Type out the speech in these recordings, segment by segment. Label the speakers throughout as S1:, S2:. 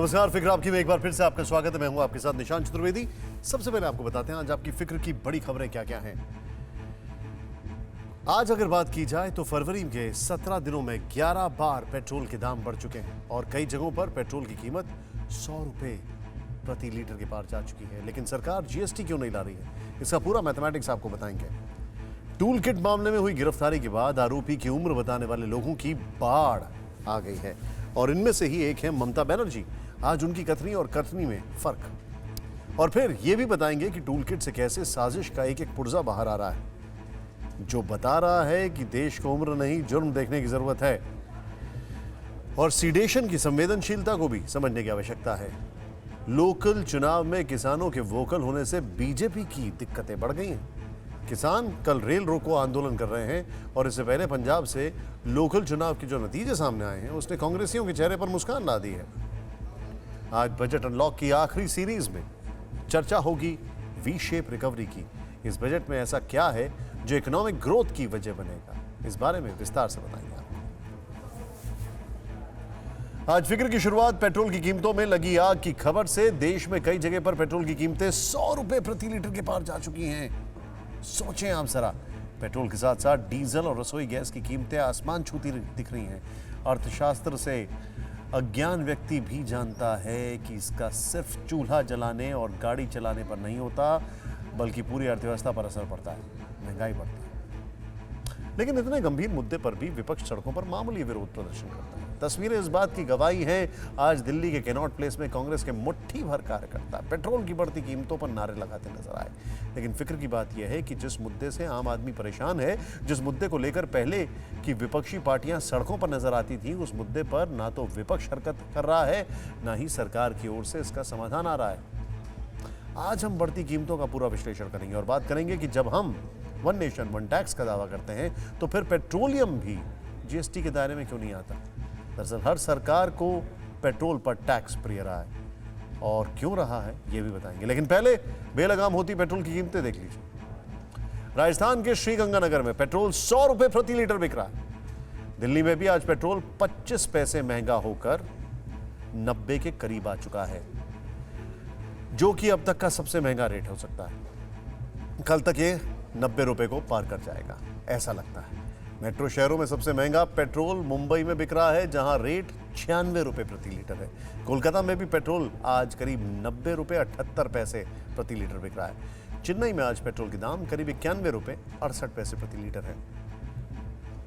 S1: नमस्कार, फिक्र आपकी में एक बार फिर से आपका स्वागत है। मैं हूं आपके साथ निशांत चतुर्वेदी। सबसे पहले आपको बताते हैं आज आपकी फिक्र की बड़ी खबरें क्या क्या हैं। आज अगर बात की जाए तो फरवरी के 17 दिनों में 11 बार पेट्रोल के दाम बढ़ चुके हैं और कई जगहों पर पेट्रोल की कीमत 100 रुपए प्रति लीटर के पार जा चुकी है। लेकिन सरकार जीएसटी क्यों नहीं ला रही है, इसका पूरा मैथमेटिक्स आपको बताएंगे। टूल किट मामले में हुई गिरफ्तारी के बाद आरोपी की उम्र बताने वाले लोगों की बाढ़ आ गई है और इनमें से ही एक है ममता बनर्जी। आज उनकी कथनी और कथनी में फर्क, और फिर यह भी बताएंगे कि टूल किट से कैसे साजिश का एक एक पुर्जा बाहर आ रहा है जो बता रहा है कि देश को उम्र नहीं जुर्म देखने की जरूरत है और सीडेशन की संवेदनशीलता को भी समझने की आवश्यकता है। लोकल चुनाव में किसानों के वोकल होने से बीजेपी की दिक्कतें बढ़ गई हैं। किसान कल रेल रोको आंदोलन कर रहे हैं और इससे पहले पंजाब से लोकल चुनाव के जो नतीजे सामने आए हैं उसने कांग्रेसियों के चेहरे पर मुस्कान ला दी है। आज बजट अनलॉक की आखिरी सीरीज में चर्चा होगी वी शेप रिकवरी की। इस बजट में ऐसा क्या है जो इकोनॉमिक ग्रोथ की वजह बनेगा, इस बारे में विस्तार से बताएंगे आपको। आज फिक्र की शुरुआत पेट्रोल की कीमतों में लगी आग की खबर से। देश में कई जगह पर पेट्रोल की कीमतें 100 रुपए प्रति लीटर के पार जा चुकी हैं। सोचें आप जरा, पेट्रोल के साथ साथ डीजल और रसोई गैस की कीमतें आसमान छूती दिख रही हैं। अर्थशास्त्र से अज्ञान व्यक्ति भी जानता है कि इसका सिर्फ चूल्हा जलाने और गाड़ी चलाने पर नहीं होता बल्कि पूरी अर्थव्यवस्था पर असर पड़ता है, महंगाई बढ़ती है। लेकिन इतने गंभीर मुद्दे पर भी विपक्ष सड़कों पर मामूली विरोध प्रदर्शन करता है। तस्वीरें इस बात की गवाही हैं। आज दिल्ली के कैनॉट प्लेस में कांग्रेस के मुट्ठी भर कार्यकर्ता पेट्रोल की बढ़ती कीमतों पर नारे लगाते नजर आए। लेकिन फिक्र की बात यह है कि जिस मुद्दे से आम आदमी परेशान है, जिस मुद्दे को लेकर पहले की विपक्षी पार्टियां सड़कों पर नजर आती थी, उस मुद्दे पर ना तो विपक्ष हरकत कर रहा है, ना ही सरकार की ओर से इसका समाधान आ रहा है। आज हम बढ़ती कीमतों का पूरा विश्लेषण करेंगे और बात करेंगे कि जब हम वन नेशन वन टैक्स का दावा करते हैं तो फिर पेट्रोलियम भी जीएसटी के दायरे में क्यों नहीं आता। दरअसल हर सरकार को पेट्रोल पर टैक्स प्रिय रहा है और क्यों रहा है ये भी बताएंगे। लेकिन पहले बेलगाम होती पेट्रोल की कीमतें देख लीजिए। राजस्थान के श्रीगंगानगर में पेट्रोल 100 रुपए प्रति लीटर बिक रहा है। दिल्ली में भी आज पेट्रोल 25 पैसे महंगा होकर 90 के करीब आ चुका है, जो कि अब तक का सबसे महंगा रेट हो सकता है। कल तक ये 90 रुपए को पार कर जाएगा ऐसा लगता है। मेट्रो शहरों में सबसे महंगा पेट्रोल मुंबई में बिक रहा है, जहां रेट 96 रुपए प्रति लीटर है। कोलकाता में भी पेट्रोल आज करीब 90 रुपए 78 पैसे प्रति लीटर बिक रहा है। चेन्नई में आज पेट्रोल के दाम करीब 91 रुपए 68 पैसे प्रति लीटर है।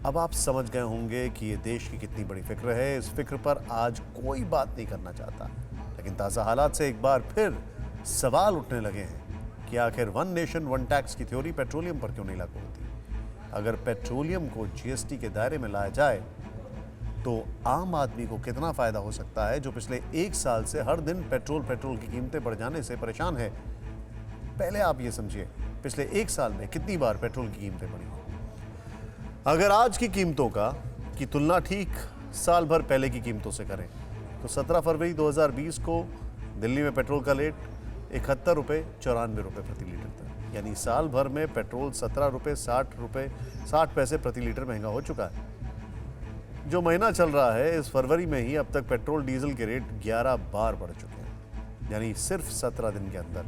S1: अब आप समझ गए होंगे कि ये देश की कितनी बड़ी फिक्र है। इस फिक्र पर आज कोई बात नहीं करना चाहता, लेकिन ताज़ा हालात से एक बार फिर सवाल उठने लगे हैं कि आखिर वन नेशन वन टैक्स की थ्योरी पेट्रोलियम पर क्यों नहीं लागू होती। अगर पेट्रोलियम को जीएसटी के दायरे में लाया जाए तो आम आदमी को कितना फायदा हो सकता है, जो पिछले एक साल से हर दिन पेट्रोल की कीमतें बढ़ जाने से परेशान है। पहले आप ये समझिए, पिछले एक साल में कितनी बार पेट्रोल की कीमतें बढ़ी। अगर आज की कीमतों की तुलना ठीक साल भर पहले की कीमतों से करें तो 17 फरवरी 2020 को दिल्ली में पेट्रोल का रेट 71 रुपये 94 रुपये प्रति लीटर था। यानी साल भर में पेट्रोल 17 रुपये 60 पैसे प्रति लीटर महंगा हो चुका है। जो महीना चल रहा है, इस फरवरी में ही अब तक पेट्रोल डीजल के रेट 11 बार बढ़ चुके हैं। यानी सिर्फ 17 दिन के अंदर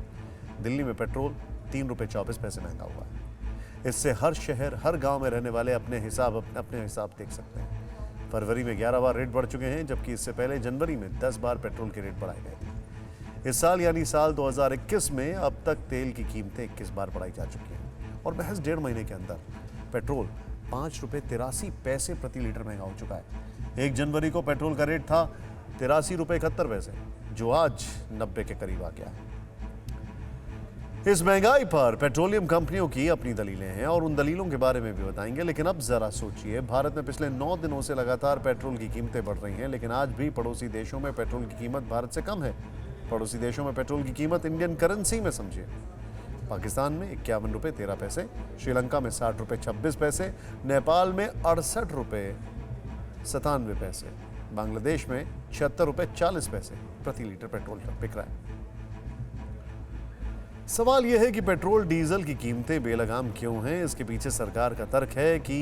S1: दिल्ली में पेट्रोल 3 रुपये 24 पैसे महंगा हुआ है। इससे हर शहर हर गांव में रहने वाले अपने हिसाब देख सकते हैं। फरवरी में 11 बार रेट बढ़ चुके हैं, जबकि इससे पहले जनवरी में 10 बार पेट्रोल के रेट बढ़ाए गए थे। इस साल यानी साल 2021 में अब तक तेल की कीमतें 21 बार बढ़ाई जा चुकी हैं और महज 1.5 महीने के अंदर पेट्रोल 5 रुपये 83 पैसे प्रति लीटर महंगा हो चुका है। 1 जनवरी को पेट्रोल का रेट था 83 रुपये 71 पैसे, जो आज 90 के करीब आ गया है। इस महंगाई पर पेट्रोलियम कंपनियों की अपनी दलीलें हैं और उन दलीलों के बारे में भी बताएंगे। लेकिन अब जरा सोचिए, भारत में पिछले 9 दिनों से लगातार पेट्रोल की कीमतें बढ़ रही हैं, लेकिन आज भी पड़ोसी देशों में पेट्रोल की कीमत भारत से कम है। पड़ोसी देशों में पेट्रोल की कीमत इंडियन करेंसी में समझिए। पाकिस्तान में 51 रुपये 13 पैसे, श्रीलंका में 60 रुपये 26 पैसे, नेपाल में 68 रुपये 97 पैसे, बांग्लादेश में 76 रुपये 40 पैसे प्रति लीटर पेट्रोल बिक रहा है। सवाल यह है कि पेट्रोल डीजल की कीमतें बेलगाम क्यों हैं। इसके पीछे सरकार का तर्क है कि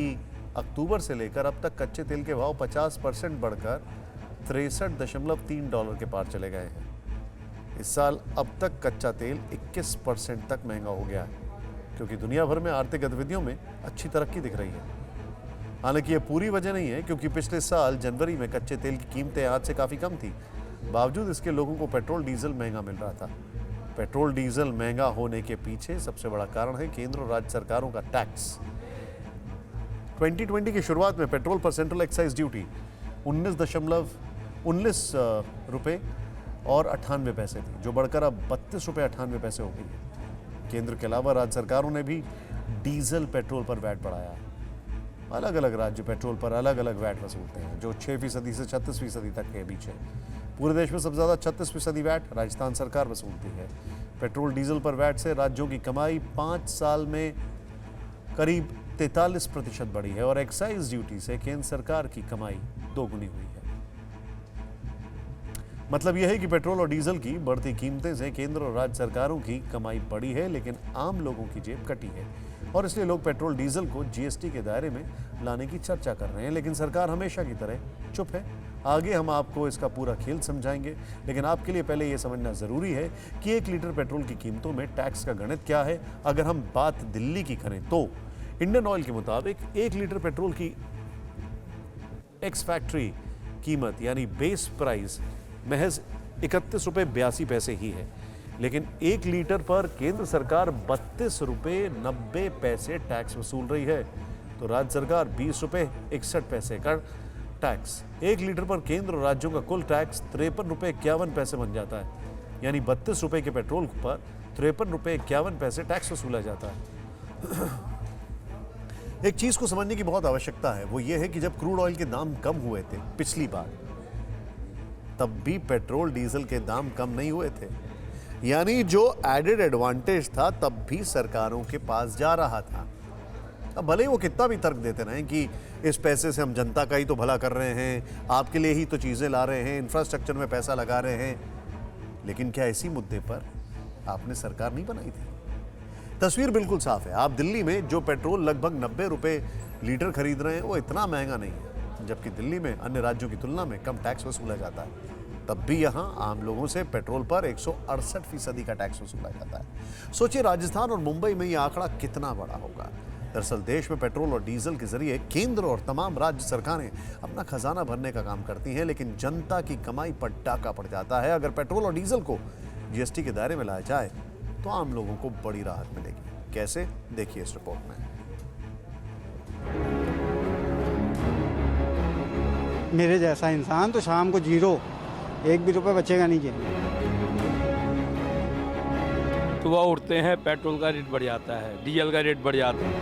S1: अक्टूबर से लेकर अब तक कच्चे तेल के भाव 50% बढ़कर $63.3 के पार चले गए हैं। इस साल अब तक कच्चा तेल 21% तक महंगा हो गया है, क्योंकि दुनिया भर में आर्थिक गतिविधियों में अच्छी तरक्की दिख रही है। हालांकि यह पूरी वजह नहीं है, क्योंकि पिछले साल जनवरी में कच्चे तेल की कीमतें आज से काफ़ी कम थी। बावजूद इसके लोगों को पेट्रोल डीजल महंगा मिल रहा था। पेट्रोल डीजल महंगा होने के पीछे सबसे बड़ा कारण है केंद्र और राज्य सरकारों का टैक्स। 2020 की शुरुआत में पेट्रोल पर सेंट्रल एक्साइज ड्यूटी 19 रुपये और 98 पैसे थी, जो बढ़कर अब 32 रुपये 98 पैसे हो गई है। केंद्र के अलावा राज्य सरकारों ने भी डीजल पेट्रोल पर वैट बढ़ाया है। अलग अलग राज्य पेट्रोल पर अलग अलग वैट वसूलते हैं, जो 6% से 36% तक के बीच है। पूरे देश में सबसे ज़्यादा 36% वैट राजस्थान सरकार वसूलती है। पेट्रोल डीजल पर वैट से राज्यों की कमाई 5 साल में करीब 43% बढ़ी है और एक्साइज ड्यूटी से केंद्र सरकार की कमाई दोगुनी हुई है। मतलब यह है कि पेट्रोल और डीजल की बढ़ती कीमतें से केंद्र और राज्य सरकारों की कमाई बढ़ी है, लेकिन आम लोगों की जेब कटी है और इसलिए लोग पेट्रोल डीजल को जीएसटी के दायरे में लाने की चर्चा कर रहे हैं। लेकिन सरकार हमेशा की तरह चुप है। आगे हम आपको इसका पूरा खेल समझाएंगे, लेकिन आपके लिए पहले यह समझना जरूरी है कि 1 लीटर पेट्रोल की कीमतों में टैक्स का गणित क्या है। अगर हम बात दिल्ली की करें तो इंडियन ऑयल के मुताबिक 1 लीटर पेट्रोल की एक्स फैक्ट्री कीमत यानी बेस प्राइस महज 31 रुपये 82 पैसे ही है, लेकिन 1 लीटर पर केंद्र सरकार 32 रुपये 90 पैसे टैक्स वसूल रही है, तो राज्य सरकार 20 रुपये 61 पैसे का टैक्स। 1 लीटर पर केंद्र और राज्यों का कुल टैक्स 53 रुपये 51 पैसे बन जाता है, यानी 32 रुपये के पेट्रोल पर 53 रुपये 51 पैसे टैक्स वसूला जाता है। एक चीज को समझने की बहुत आवश्यकता है, वो ये है कि जब क्रूड ऑयल के दाम कम हुए थे पिछली बार, तब भी पेट्रोल डीजल के दाम कम नहीं हुए थे। यानी जो एडेड एडवांटेज था तब भी सरकारों के पास जा रहा था। अब भले ही वो कितना भी तर्क देते रहे कि इस पैसे से हम जनता का ही तो भला कर रहे हैं, आपके लिए ही तो चीजें ला रहे हैं, इंफ्रास्ट्रक्चर में पैसा लगा रहे हैं, लेकिन क्या इसी मुद्दे पर आपने सरकार नहीं बनाई थी? तस्वीर बिल्कुल साफ है। आप दिल्ली में जो पेट्रोल लगभग 90 रुपये लीटर खरीद रहे हैं वो इतना महंगा नहीं है, जबकि दिल्ली में अन्य राज्यों की तुलना में कम टैक्स वसूला जाता है। तब भी यहाँ आम लोगों से पेट्रोल पर 168% का टैक्स वसूला जाता है। सोचिए राजस्थान और मुंबई में यह आंकड़ा कितना बड़ा होगा। दरअसल देश में पेट्रोल और डीजल के जरिए केंद्र और तमाम राज्य सरकारें अपना खजाना भरने का काम करती हैं, लेकिन जनता की कमाई पर डाका पड़ जाता है। अगर पेट्रोल और डीजल को जीएसटी के दायरे में लाया जाए तो आम लोगों को बड़ी राहत मिलेगी। कैसे, देखिए इस रिपोर्ट में।
S2: मेरे जैसा इंसान तो शाम को 0 1 भी रुपए बचेगा नहीं जी।
S3: सुबह उठते हैं पेट्रोल का रेट बढ़ जाता है, डीजल का रेट बढ़ जाता है।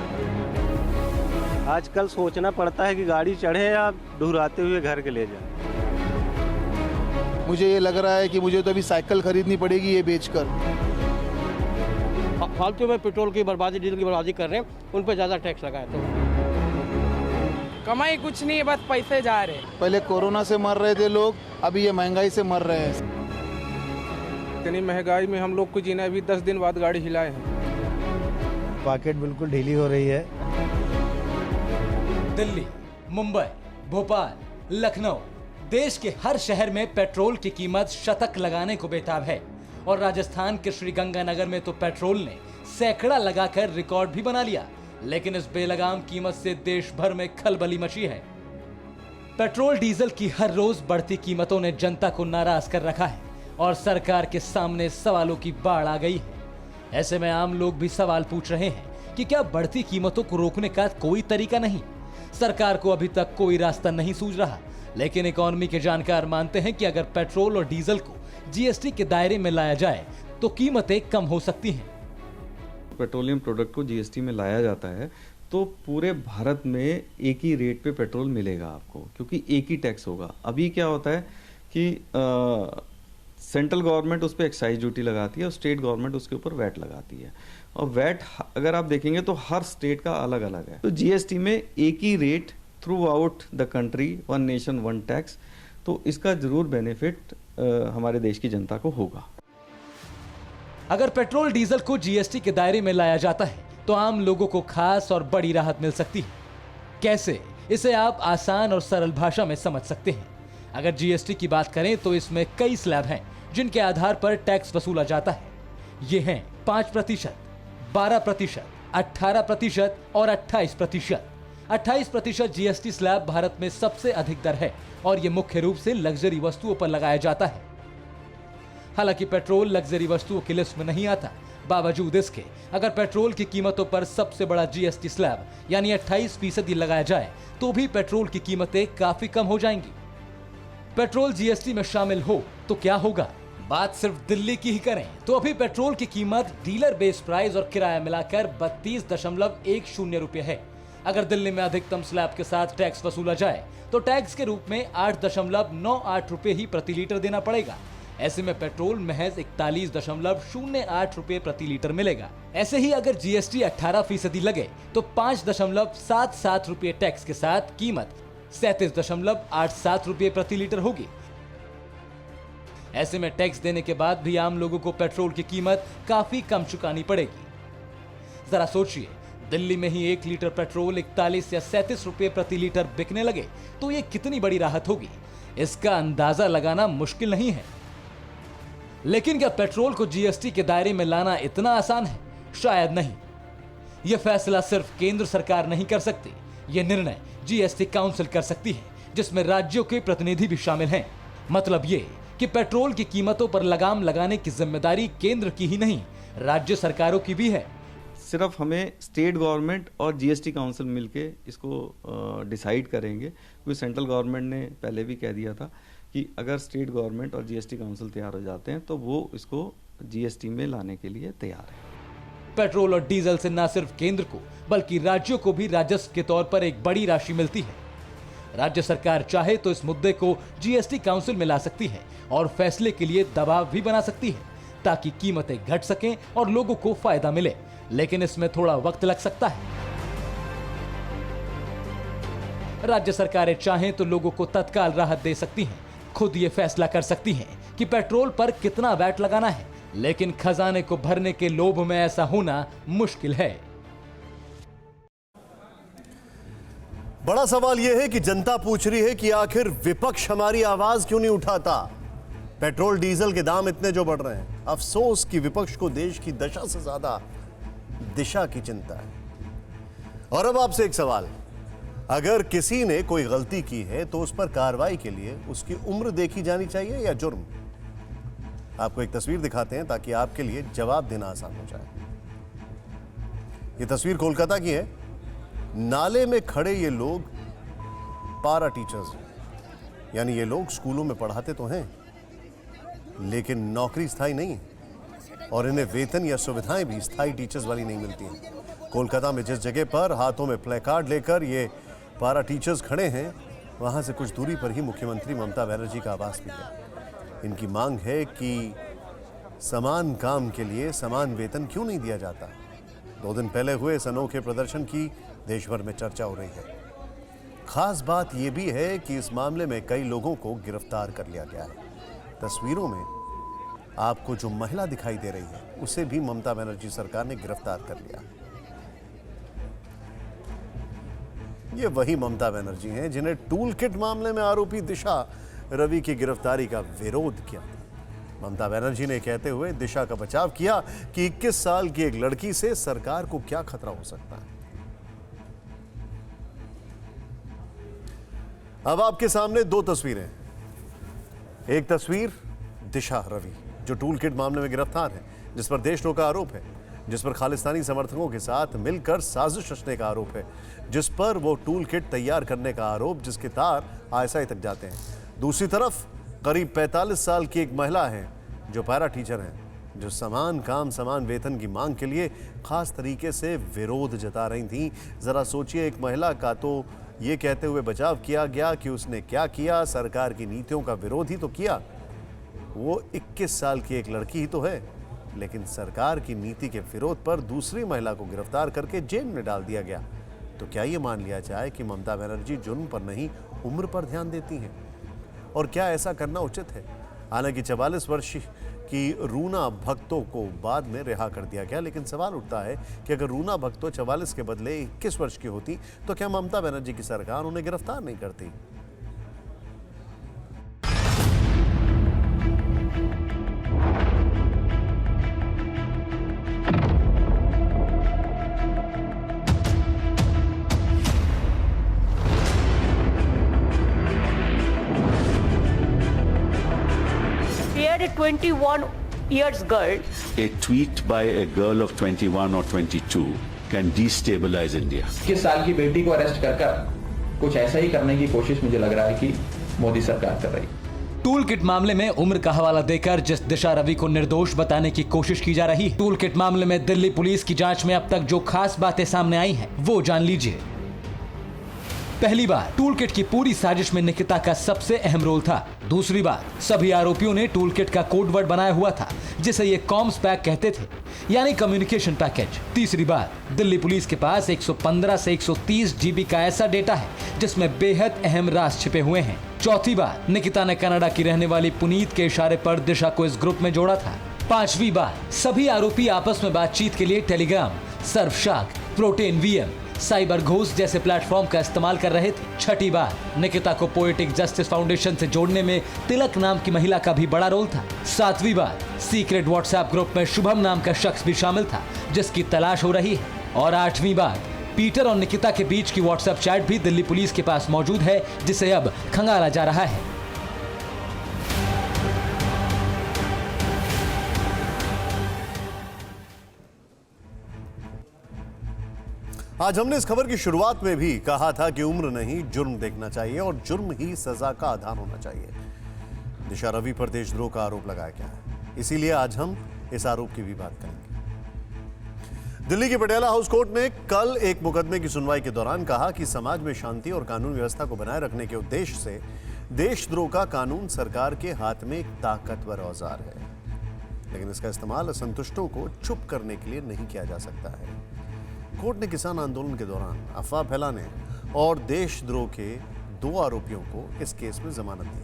S4: आजकल सोचना पड़ता है कि गाड़ी चढ़े या ढुराते हुए घर के ले जाए।
S5: मुझे ये लग रहा है कि मुझे तो अभी साइकिल खरीदनी पड़ेगी ये बेचकर।
S6: फालतू में पेट्रोल की बर्बादी, डीजल की बर्बादी कर रहे हैं, उन पर ज़्यादा टैक्स लगाए तो
S7: कमाई कुछ नहीं है, बस पैसे जा रहे हैं।
S5: पहले कोरोना से मर रहे थे लोग, अभी ये महंगाई से मर रहे हैं।
S7: इतनी महंगाई में हम लोग को जीना, अभी 10 दिन बाद गाड़ी हिलाए हैं।
S2: पॉकेट बिल्कुल ढीली हो रही है।
S8: दिल्ली, मुंबई, भोपाल, लखनऊ, देश के हर शहर में पेट्रोल की कीमत शतक लगाने को बेताब है और राजस्थान के श्रीगंगानगर में तो पेट्रोल ने सैकड़ा लगाकर रिकॉर्ड भी बना लिया। लेकिन इस बेलगाम कीमत से देश भर में खलबली मची है। पेट्रोल डीजल की हर रोज बढ़ती कीमतों ने जनता को नाराज कर रखा है और सरकार के सामने सवालों की बाढ़ आ गई है। ऐसे में आम लोग भी सवाल पूछ रहे हैं कि क्या बढ़ती कीमतों को रोकने का कोई तरीका नहीं? सरकार को अभी तक कोई रास्ता नहीं सूझ रहा, लेकिन इकोनॉमी के जानकार मानते हैं कि अगर पेट्रोल और डीजल को जीएसटी के दायरे में लाया जाए तो कीमतें कम हो सकती हैं।
S9: पेट्रोलियम प्रोडक्ट को जीएसटी में लाया जाता है तो पूरे भारत में एक ही रेट पे पेट्रोल मिलेगा आपको, क्योंकि एक ही टैक्स होगा। अभी क्या होता है कि सेंट्रल गवर्नमेंट उस पर एक्साइज ड्यूटी लगाती है और स्टेट गवर्नमेंट उसके ऊपर वैट लगाती है, और वैट अगर आप देखेंगे तो हर स्टेट का अलग अलग है। तो जीएसटी में एक ही rate throughout the country, one nation one tax, तो इसका जरूर बेनिफिट हमारे देश की जनता को होगा।
S8: अगर पेट्रोल डीजल को जीएसटी के दायरे में लाया जाता है तो आम लोगों को खास और बड़ी राहत मिल सकती है। कैसे, इसे आप आसान और सरल भाषा में समझ सकते हैं। अगर जीएसटी की बात करें तो इसमें कई स्लैब हैं जिनके आधार पर टैक्स वसूला जाता है। ये हैं 5%, 12%, 18% और 28%। 28% जीएसटी स्लैब भारत में सबसे अधिक दर है और ये मुख्य रूप से लग्जरी वस्तुओं पर लगाया जाता है। हालांकि पेट्रोल लग्जरी वस्तुओं की लिस्ट में नहीं आता। बावजूद इसके अगर पेट्रोल की कीमतों पर सबसे बड़ा जीएसटी स्लैब यानी 28% लगाया जाए तो भी पेट्रोल की कीमतें काफी कम हो जाएंगी। पेट्रोल जीएसटी में शामिल हो तो क्या होगा? बात सिर्फ दिल्ली की ही करें तो अभी पेट्रोल की कीमत डीलर बेस प्राइस और किराया मिलाकर 32.10 रुपये है। अगर दिल्ली में अधिकतम स्लैब के साथ टैक्स वसूला जाए तो टैक्स के रूप में 8.98 रुपये ही प्रति लीटर देना पड़ेगा। ऐसे में पेट्रोल महज 41.08 रुपये प्रति लीटर मिलेगा। ऐसे ही अगर जीएसटी 18% लगे तो 5.77 रुपये टैक्स के साथ कीमत 37.87 रुपये प्रति लीटर होगी। ऐसे में टैक्स देने के बाद भी आम लोगों को पेट्रोल की कीमत काफी कम चुकानी पड़ेगी। जरा सोचिए, दिल्ली में ही 1 लीटर पेट्रोल 41 या 37 रुपये प्रति लीटर बिकने लगे तो ये कितनी बड़ी राहत होगी, इसका अंदाजा लगाना मुश्किल नहीं है। लेकिन क्या पेट्रोल को जीएसटी के दायरे में लाना इतना आसान है? शायद नहीं। यह फैसला सिर्फ केंद्र सरकार नहीं कर सकती, यह निर्णय जीएसटी काउंसिल कर सकती है, जिसमें राज्यों के प्रतिनिधि भी शामिल हैं। मतलब ये कि पेट्रोल की कीमतों पर लगाम लगाने की जिम्मेदारी केंद्र की ही नहीं, राज्य सरकारों की भी है।
S9: सिर्फ हमें स्टेट गवर्नमेंट और जीएसटी काउंसिल मिलके इसको डिसाइड करेंगे, क्योंकि सेंट्रल गवर्नमेंट ने पहले भी कह दिया था कि अगर स्टेट गवर्नमेंट और जीएसटी काउंसिल तैयार हो जाते हैं तो वो इसको जीएसटी में लाने के लिए तैयार है।
S8: पेट्रोल और डीजल से न सिर्फ केंद्र को बल्कि राज्यों को भी राजस्व के तौर पर एक बड़ी राशि मिलती है। राज्य सरकार चाहे तो इस मुद्दे को जीएसटी काउंसिल में ला सकती है और फैसले के लिए दबाव भी बना सकती है ताकि कीमतें घट सकें और लोगों को फायदा मिले, लेकिन इसमें थोड़ा वक्त लग सकता है। राज्य सरकारें चाहें तो लोगों को तत्काल राहत दे सकती हैं, खुद ये फैसला कर सकती हैं कि पेट्रोल पर कितना वैट लगाना है, लेकिन खजाने को भरने के लोभ में ऐसा होना मुश्किल है।
S1: बड़ा सवाल यह है कि जनता पूछ रही है कि आखिर विपक्ष हमारी आवाज क्यों नहीं उठाता। पेट्रोल डीजल के दाम इतने जो बढ़ रहे हैं, अफसोस कि विपक्ष को देश की दशा से ज्यादा दिशा की चिंता है। और अब आपसे एक सवाल, अगर किसी ने कोई गलती की है तो उस पर कार्रवाई के लिए उसकी उम्र देखी जानी चाहिए या जुर्म? आपको एक तस्वीर दिखाते हैं ताकि आपके लिए जवाब देना आसान हो जाए। यह तस्वीर कोलकाता की है। नाले में खड़े ये लोग पारा टीचर्स हैं, यानी ये लोग स्कूलों में पढ़ाते तो हैं लेकिन नौकरी स्थायी नहीं है और इन्हें वेतन या सुविधाएं भी स्थायी टीचर्स वाली नहीं मिलती हैं। कोलकाता में जिस जगह पर हाथों में प्ले कार्ड लेकर ये पारा टीचर्स खड़े हैं, वहां से कुछ दूरी पर ही मुख्यमंत्री ममता बनर्जी का आवास भी है। इनकी मांग है कि समान काम के लिए समान वेतन क्यों नहीं दिया जाता। 2 दिन पहले हुए इस अनोखे प्रदर्शन की देश भर में चर्चा हो रही है। खास बात यह भी है कि इस मामले में कई लोगों को गिरफ्तार कर लिया गया है। तस्वीरों में आपको जो महिला दिखाई दे रही है उसे भी ममता बनर्जी सरकार ने गिरफ्तार कर लिया। ये वही ममता बनर्जी हैं जिन्हें टूल किट मामले में आरोपी दिशा रवि की गिरफ्तारी का विरोध किया। ममता बनर्जी ने कहते हुए दिशा का बचाव किया कि 21 साल की एक लड़की से सरकार को क्या खतरा हो सकता है। अब आपके सामने 2 तस्वीरें। एक तस्वीर दिशा रवि जो टूल किट मामले में गिरफ्तार है, जिस पर देशद्रोह का आरोप है, जिस पर खालिस्तानी समर्थकों के साथ मिलकर साजिश रचने का आरोप है, जिस पर वो टूल किट तैयार करने का आरोप जिसके तार आईएसआई तक जाते हैं। दूसरी तरफ करीब 45 साल की एक महिला है जो पैरा टीचर हैं, जो समान काम समान वेतन की मांग के लिए खास तरीके से विरोध जता रही थी। जरा सोचिए, एक महिला का तो ये कहते हुए बचाव किया गया कि उसने क्या किया, सरकार की नीतियों का विरोध ही तो किया। वो 21 साल की एक लड़की ही तो है, लेकिन सरकार की नीति के विरोध पर दूसरी महिला को गिरफ्तार करके जेल में डाल दिया गया। तो क्या ये मान लिया जाए कि ममता बनर्जी जुर्म पर नहीं उम्र पर ध्यान देती हैं? और क्या ऐसा करना उचित है? हालांकि 44 वर्ष की रूना भक्तों को बाद में रिहा कर दिया गया, लेकिन सवाल उठता है कि अगर रूना भक्तों 44 के बदले 21 वर्ष की होती तो क्या ममता बनर्जी की सरकार उन्हें गिरफ्तार नहीं करती?
S10: 21 years girl.
S11: A tweet by a girl of 21 or 22 can destabilize India.
S12: 21 साल की बेटी को अरेस्ट कर कुछ ऐसा ही करने की कोशिश मुझे लग रहा है कि मोदी सरकार कर रही है।
S8: टूल किट मामले में उम्र का हवाला देकर जिस दिशा रवि को निर्दोष बताने की कोशिश की जा रही है, टूल किट मामले में दिल्ली पुलिस की जांच में अब तक जो खास बातें सामने आई हैं, वो जान लीजिए। पहली बार, टूल किट की पूरी साजिश में निकिता का सबसे अहम रोल था। दूसरी बात, सभी आरोपियों ने टूल किट का कोड वर्ड बनाया हुआ था, जिसे ये कॉम्स पैक कहते थे, यानी कम्युनिकेशन पैकेज। तीसरी बात, दिल्ली पुलिस के पास 115 से 130 जीबी का ऐसा डेटा है जिसमें बेहद अहम राज छिपे हुए हैं। चौथी बात, निकिता ने कनाडा की रहने वाली पुनीत के इशारे पर दिशा को इस ग्रुप में जोड़ा था। पांचवी बात, सभी आरोपी आपस में बातचीत के लिए Telegram, Surfshark, protein VM, cyber ghost जैसे प्लेटफॉर्म का इस्तेमाल कर रहे थे। छठी बात, निकिता को पोएटिक जस्टिस फाउंडेशन से जोड़ने में तिलक नाम की महिला का भी बड़ा रोल था। सातवीं बात, सीक्रेट व्हाट्सएप ग्रुप में शुभम नाम का शख्स भी शामिल था, जिसकी तलाश हो रही है। और आठवीं बात, पीटर और निकिता के बीच की व्हाट्सएप चैट भी दिल्ली पुलिस के पास मौजूद है, जिसे अब खंगाला जा रहा है।
S1: आज हमने इस खबर की शुरुआत में भी कहा था कि उम्र नहीं, जुर्म देखना चाहिए और जुर्म ही सजा का आधार होना चाहिए। दिशा रवि पर देशद्रोह का आरोप लगाया गया है, इसीलिए आज हम इस आरोप की भी बात करेंगे। दिल्ली की पटियाला हाउस कोर्ट ने कल एक मुकदमे की सुनवाई के दौरान कहा कि समाज में शांति और कानून व्यवस्था को बनाए रखने के उद्देश्य से देशद्रोह का कानून सरकार के हाथ में एक ताकतवर औजार है, लेकिन इसका इस्तेमाल असंतुष्टों को चुप करने के लिए नहीं किया जा सकता है। कोर्ट ने किसान आंदोलन के दौरान अफवाह फैलाने और देशद्रोह के 2 आरोपियों को इस केस में जमानत दी।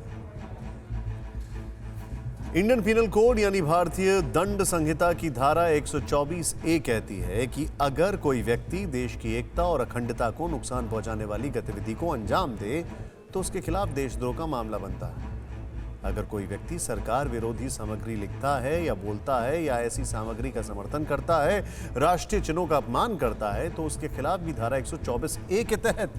S1: इंडियन पीनल कोड यानी भारतीय दंड संहिता की धारा 124A कहती है कि अगर कोई व्यक्ति देश की एकता और अखंडता को नुकसान पहुंचाने वाली गतिविधि को अंजाम दे तो उसके खिलाफ देशद्रोह का मामला बनता है। अगर कोई व्यक्ति सरकार विरोधी सामग्री लिखता है या बोलता है या ऐसी सामग्री का समर्थन करता है, राष्ट्रीय चिन्हों का अपमान करता है, तो उसके खिलाफ भी धारा 124A के तहत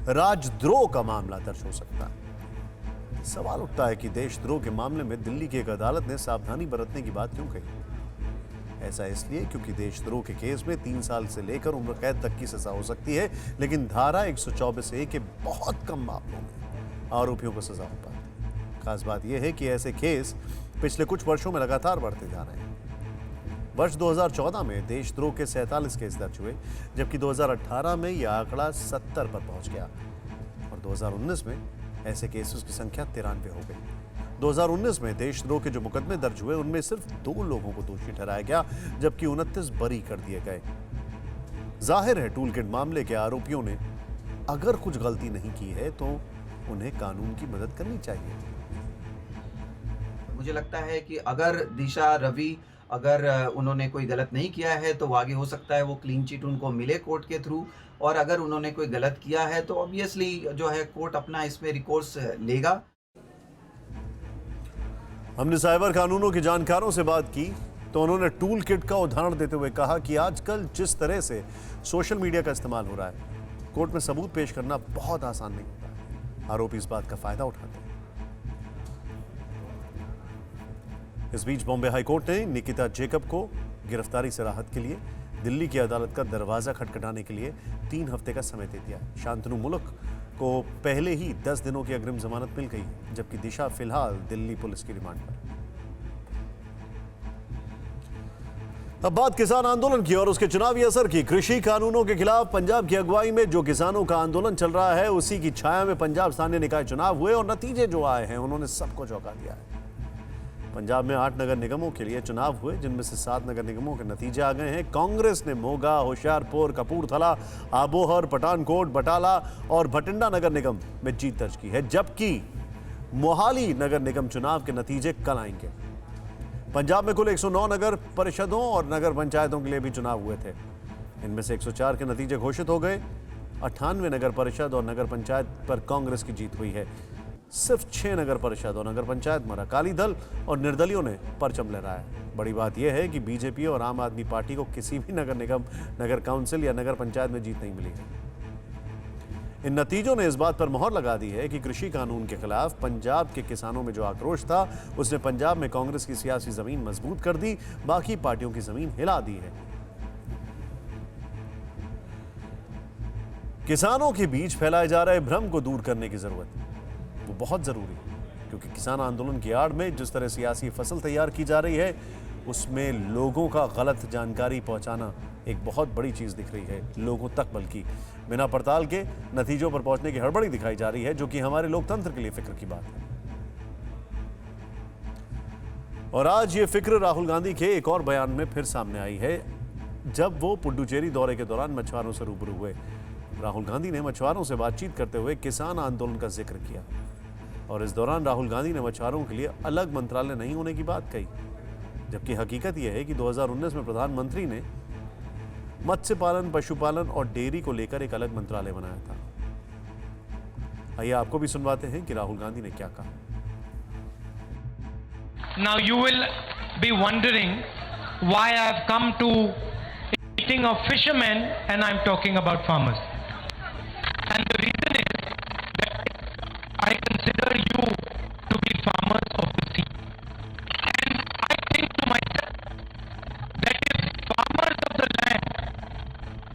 S1: राजद्रोह का मामला दर्ज हो सकता है। सवाल उठता है कि देशद्रोह के मामले में दिल्ली की एक अदालत ने सावधानी बरतने की बात क्यों कही? ऐसा इसलिए क्योंकि देशद्रोह के केस में 3 साल से लेकर उम्र कैद तक की सजा हो सकती है, लेकिन धारा 124A के बहुत कम मामलों में आरोपियों को सजा हो पाती है। खास बात यह है कि ऐसे केस पिछले कुछ वर्षों में लगातार बढ़ते जा रहे हैं। वर्ष 2014 में देशद्रोह के 47 केस दर्ज हुए, जबकि 2018 में यह आंकड़ा 70 पर पहुंच गया और 2019 में ऐसे केसेस की संख्या 93 हो गई। 2019 में देशद्रोह के जो मुकदमे दर्ज हुए, उनमें सिर्फ 2 लोगों को दोषी ठहराया गया, जबकि 29 बरी कर दिए गए। जाहिर है टूल किट मामले के आरोपियों ने अगर कुछ गलती नहीं की है तो उन्हें कानून की मदद करनी चाहिए।
S13: मुझे लगता है कि अगर दिशा रवि अगर उन्होंने कोई गलत नहीं किया है तो आगे हो सकता है वो क्लीन चिट उनको मिले कोर्ट के थ्रू, और अगर उन्होंने कोई गलत किया है तो ऑब्वियसली जो है कोर्ट अपना इसमें रिकोर्स लेगा।
S1: हमने साइबर कानूनों के जानकारों से बात की तो उन्होंने टूल किट का उदाहरण देते हुए कहा कि आजकल जिस तरह से सोशल मीडिया का इस्तेमाल हो रहा है, कोर्ट में सबूत पेश करना बहुत आसान नहीं होता। आरोपी इस बात का फायदा उठाते हैं। इस बीच बॉम्बे हाईकोर्ट ने निकिता जेकब को गिरफ्तारी से राहत के लिए दिल्ली की अदालत का दरवाजा खटखटाने के लिए 3 हफ्ते का समय दे दिया। शांतनु मुल्क को पहले ही 10 दिनों की अग्रिम जमानत मिल गई, जबकि दिशा फिलहाल दिल्ली पुलिस की रिमांड पर। अब बात किसान आंदोलन की और उसके चुनावी असर की। कृषि कानूनों के खिलाफ पंजाब की अगुवाई में जो किसानों का आंदोलन चल रहा है, उसी की छाया में पंजाब स्थानीय निकाय चुनाव हुए और नतीजे जो आए हैं उन्होंने सबको चौंका दिया है। पंजाब में 8 नगर निगमों के लिए चुनाव हुए, जिनमें से 7 नगर निगमों के नतीजे आ गए हैं। कांग्रेस ने मोगा, होशियारपुर, कपूरथला, आबोहर, पठानकोट, बटाला और भटिंडा नगर निगम में जीत दर्ज की है, जबकि मोहाली नगर निगम चुनाव के नतीजे कल आएंगे। पंजाब में कुल 109 नगर परिषदों और नगर पंचायतों के लिए भी चुनाव हुए थे। इनमें से 104 के नतीजे घोषित हो गए। 98 नगर परिषद और नगर पंचायत पर कांग्रेस की जीत हुई है। सिर्फ 6 नगर परिषद और नगर पंचायत में अकाली दल और निर्दलियों ने परचम लहराया। बड़ी बात यह है कि बीजेपी और आम आदमी पार्टी को किसी भी नगर निगम, नगर काउंसिल या नगर पंचायत में जीत नहीं मिली है। इन नतीजों ने इस बात पर मोहर लगा दी है कि कृषि कानून के खिलाफ पंजाब के किसानों में जो आक्रोश था उसने पंजाब में कांग्रेस की सियासी जमीन मजबूत कर दी, बाकी पार्टियों की जमीन हिला दी है। किसानों के बीच फैलाए जा रहे भ्रम को दूर करने की जरूरत वो बहुत जरूरी है, क्योंकि किसान आंदोलन की आड़ में जिस तरह सियासी फसल तैयार की जा रही है उसमें लोगों का गलत जानकारी पहुंचाना एक बहुत बड़ी चीज दिख रही है लोगों तक, बल्कि बिना पड़ताल के नतीजों पर पहुंचने की हड़बड़ी दिखाई जा रही है, जो कि हमारे लोकतंत्र के लिए फिक्र की बात है। और आज ये फिक्र राहुल गांधी के एक और बयान में फिर सामने आई है, जब वो पुडुचेरी दौरे के दौरान मछुआरों से रूबरू हुए। राहुल गांधी ने मछुआरों से बातचीत करते हुए किसान आंदोलन का जिक्र किया और इस दौरान राहुल गांधी ने मछुआरों के लिए अलग मंत्रालय नहीं होने की बात कही, जबकि हकीकत यह है कि 2019 में प्रधानमंत्री ने मत्स्य पालन, पशुपालन और डेयरी को लेकर एक अलग मंत्रालय बनाया था। आइए आपको भी सुनवाते हैं कि राहुल गांधी ने क्या कहा।
S14: Now you will be wondering why I have come to meeting of fishermen and I'm talking about farmers. And the reason is that I consider you to be farmers of the sea. And I think to myself that if farmers of the land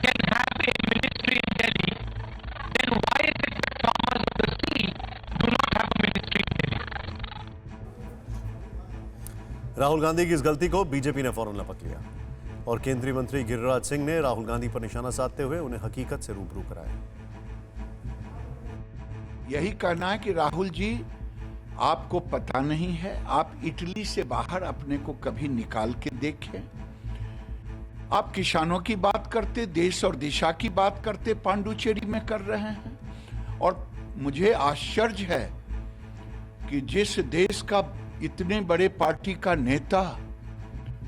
S14: can have a ministry in Delhi, then why is it that farmers of the sea do not have a ministry in Delhi?
S1: Rahul Gandhi की इस गलती को BJP ने फौरन लपक लिया और केंद्रीय मंत्री गिरिराज सिंह ने राहुल गांधी पर निशाना साधते हुए उन्हें हकीकत से रूबरू कराया।
S15: यही कहना है कि राहुल जी, आपको पता नहीं है, आप इटली से बाहर अपने को कभी निकाल के देखें। आप किसानों की बात करते, देश और दिशा की बात करते, पांडुचेरी में कर रहे हैं। और मुझे आश्चर्य है कि जिस देश का इतने बड़े पार्टी का नेता,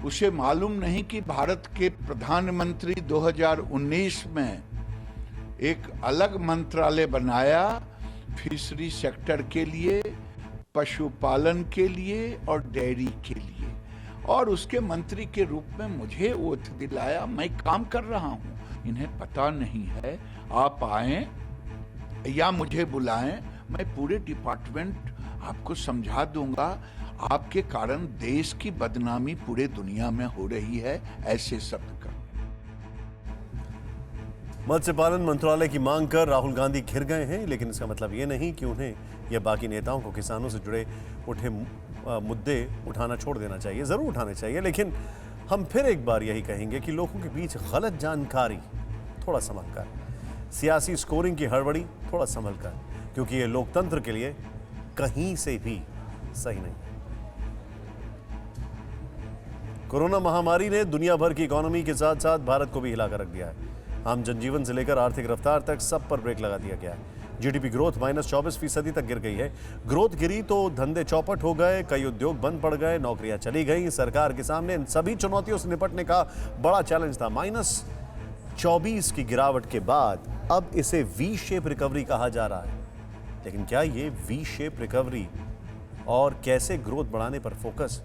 S15: उसे मालूम नहीं कि भारत के प्रधानमंत्री 2019 में एक अलग मंत्रालय बनाया फिशरी सेक्टर के लिए, पशुपालन के लिए और डेयरी के लिए, और उसके मंत्री के रूप में मुझे ओथ दिलाया। मैं काम कर रहा हूं, इन्हें पता नहीं है। आप आए या मुझे बुलाएं, मैं पूरे डिपार्टमेंट आपको समझा दूंगा। आपके कारण देश की बदनामी पूरे दुनिया में हो रही है, ऐसे शब्द कर।
S1: मत्स्य पालन मंत्रालय की मांग कर राहुल गांधी घिर गए हैं, लेकिन इसका मतलब ये नहीं कि उन्हें या बाकी नेताओं को किसानों से जुड़े उठे मुद्दे उठाना छोड़ देना चाहिए। जरूर उठाने चाहिए, लेकिन हम फिर एक बार यही कहेंगे कि लोगों के बीच गलत जानकारी थोड़ा संभल कर, सियासी स्कोरिंग की हड़बड़ी थोड़ा संभल कर, क्योंकि ये लोकतंत्र के लिए कहीं से भी सही नहीं। कोरोना महामारी ने दुनिया भर की इकोनॉमी के साथ साथ भारत को भी हिलाकर रख दिया है। आम जनजीवन से लेकर आर्थिक रफ्तार तक सब पर ब्रेक लगा दिया गया है। जीडीपी ग्रोथ -24% तक गिर गई है। ग्रोथ गिरी तो धंधे चौपट हो गए, कई उद्योग बंद पड़ गए, नौकरियां चली गई। सरकार के सामने इन सभी चुनौतियों से निपटने का बड़ा चैलेंज था। -24 की गिरावट के बाद अब इसे वी शेप रिकवरी कहा जा रहा है, लेकिन क्या ये वी शेप रिकवरी और कैसे ग्रोथ बढ़ाने पर फोकस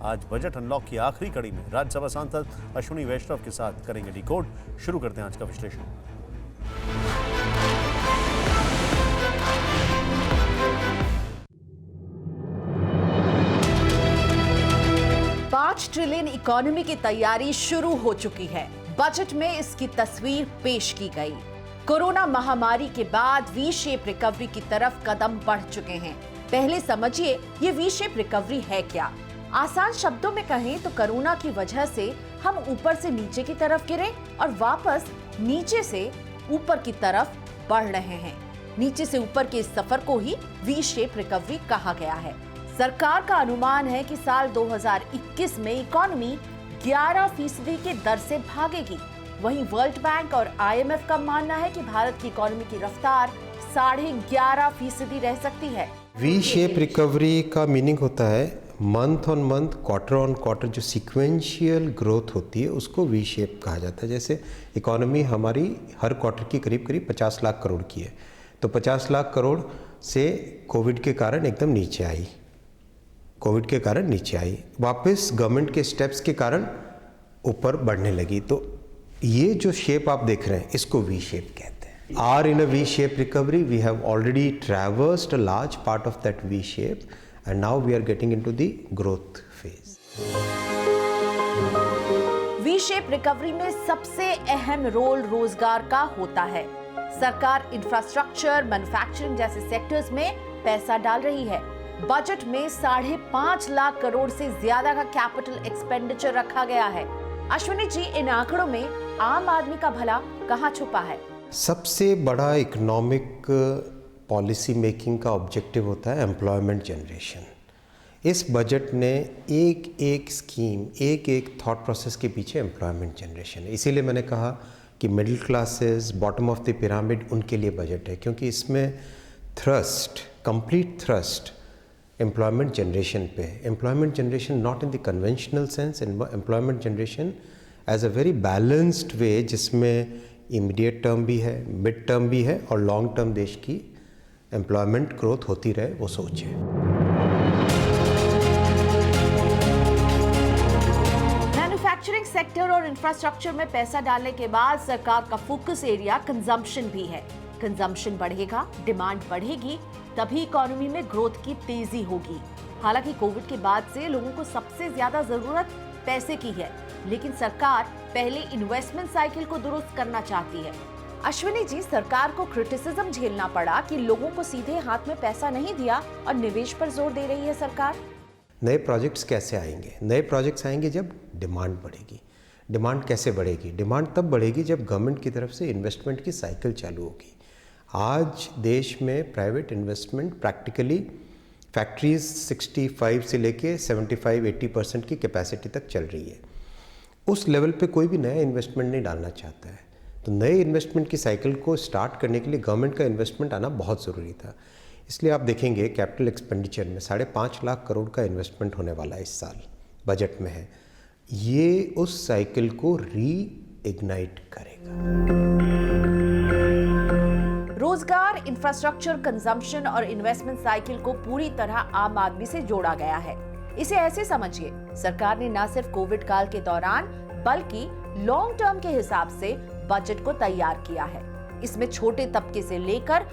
S1: आज बजट अनलॉक की आखिरी कड़ी में राज्यसभा सांसद अश्विनी वैष्णव के साथ करेंगे डिकोड। शुरू करते हैं आज का विश्लेषण।
S16: 5 ट्रिलियन इकोनॉमी की तैयारी शुरू हो चुकी है। बजट में इसकी तस्वीर पेश की गई। कोरोना महामारी के बाद वी शेप रिकवरी की तरफ कदम बढ़ चुके हैं। पहले समझिए ये वी शेप रिकवरी है क्या। आसान शब्दों में कहें तो कोरोना की वजह से हम ऊपर से नीचे की तरफ गिरे और वापस नीचे से ऊपर की तरफ बढ़ रहे हैं। नीचे से ऊपर के इस सफर को ही वी शेप रिकवरी कहा गया है। सरकार का अनुमान है कि साल 2021 में इकोनॉमी 11% की दर से भागेगी। वहीं वर्ल्ड बैंक और IMF का मानना है कि भारत की इकोनॉमी की रफ्तार 11.5% रह सकती है।
S17: वी शेप रिकवरी का मीनिंग होता है month on month, quarter on quarter जो सीक्वेंशियल ग्रोथ होती है उसको वी शेप कहा जाता है। जैसे इकोनॉमी हमारी हर क्वार्टर की करीब 50 लाख करोड़ की है, तो 50 लाख करोड़ से कोविड के कारण एकदम नीचे आई, वापस गवर्नमेंट के स्टेप्स के कारण ऊपर बढ़ने लगी। तो ये जो शेप आप देख रहे हैं इसको वी शेप कहते हैं। are in a V-shaped recovery. We have already traversed a large part of that V-shape and now we are getting into the growth phase.
S16: V shape recovery में सबसे अहम रोल रोजगार का होता है। सरकार इंफ्रास्ट्रक्चर, मैन्युफैक्चरिंग जैसे सेक्टर्स में पैसा डाल रही है। बजट में 5.5 लाख करोड़ से ज्यादा का कैपिटल एक्सपेंडिचर रखा गया है। अश्विनी जी, इन आंकड़ों में आम आदमी का भला कहां छुपा है?
S17: सबसे बड़ा इकोनॉमिक पॉलिसी मेकिंग का ऑब्जेक्टिव होता है एम्प्लॉयमेंट जनरेशन। इस बजट ने एक एक स्कीम, एक एक थॉट प्रोसेस के पीछे एम्प्लॉयमेंट जनरेशन है। इसीलिए मैंने कहा कि middle classes, bottom of the pyramid, उनके लिए बजट है, क्योंकि इसमें thrust, complete thrust employment generation पे है। Employment generation not in the conventional sense, employment generation as a very balanced way, जिसमें इमीडिएट टर्म भी है, मिड टर्म भी है और लॉन्ग टर्म देश की एम्प्लॉयमेंट ग्रोथ होती रहे, वो सोच है।
S16: मैन्युफैक्चरिंग सेक्टर और इंफ्रास्ट्रक्चर में पैसा डालने के बाद सरकार का फोकस एरिया कंजम्पशन भी है। कंजम्पशन बढ़ेगा, डिमांड बढ़ेगी, तभी इकोनॉमी में ग्रोथ की तेजी होगी। हालांकि कोविड के बाद से लोगों को सबसे ज्यादा जरूरत पैसे की है, लेकिन सरकार पहले इन्वेस्टमेंट साइकिल को दुरुस्त करना चाहती है। अश्विनी जी, सरकार को क्रिटिसिज्म झेलना पड़ा कि लोगों को सीधे हाथ में पैसा नहीं दिया और निवेश पर जोर दे रही है सरकार।
S17: नए प्रोजेक्ट्स कैसे आएंगे? नए प्रोजेक्ट्स आएंगे जब डिमांड बढ़ेगी। डिमांड कैसे बढ़ेगी? डिमांड तब बढ़ेगी जब गवर्नमेंट की तरफ से इन्वेस्टमेंट की साइकिल चालू होगी। आज देश में प्राइवेट इन्वेस्टमेंट प्रैक्टिकली फैक्ट्रीज 65 से लेके 75-80% की कैपेसिटी तक चल रही है। उस लेवल पे कोई भी नया इन्वेस्टमेंट नहीं डालना चाहता है। तो नए इन्वेस्टमेंट की साइकिल को स्टार्ट करने के लिए गवर्नमेंट का इन्वेस्टमेंट आना बहुत ज़रूरी था। इसलिए आप देखेंगे कैपिटल एक्सपेंडिचर में 5.5 लाख करोड़ का इन्वेस्टमेंट होने वाला है इस साल, बजट में है। ये उस साइकिल को री-इग्नाइट करेगा।
S16: रोजगार, इंफ्रास्ट्रक्चर, कंजम्पशन और इन्वेस्टमेंट साइकिल को पूरी तरह आम आदमी से जोड़ा गया है। इसे ऐसे समझिए, सरकार ने न सिर्फ कोविड काल के दौरान बल्कि लॉन्ग टर्म के हिसाब से बजट को तैयार किया है। इसमें छोटे तबके से लेकर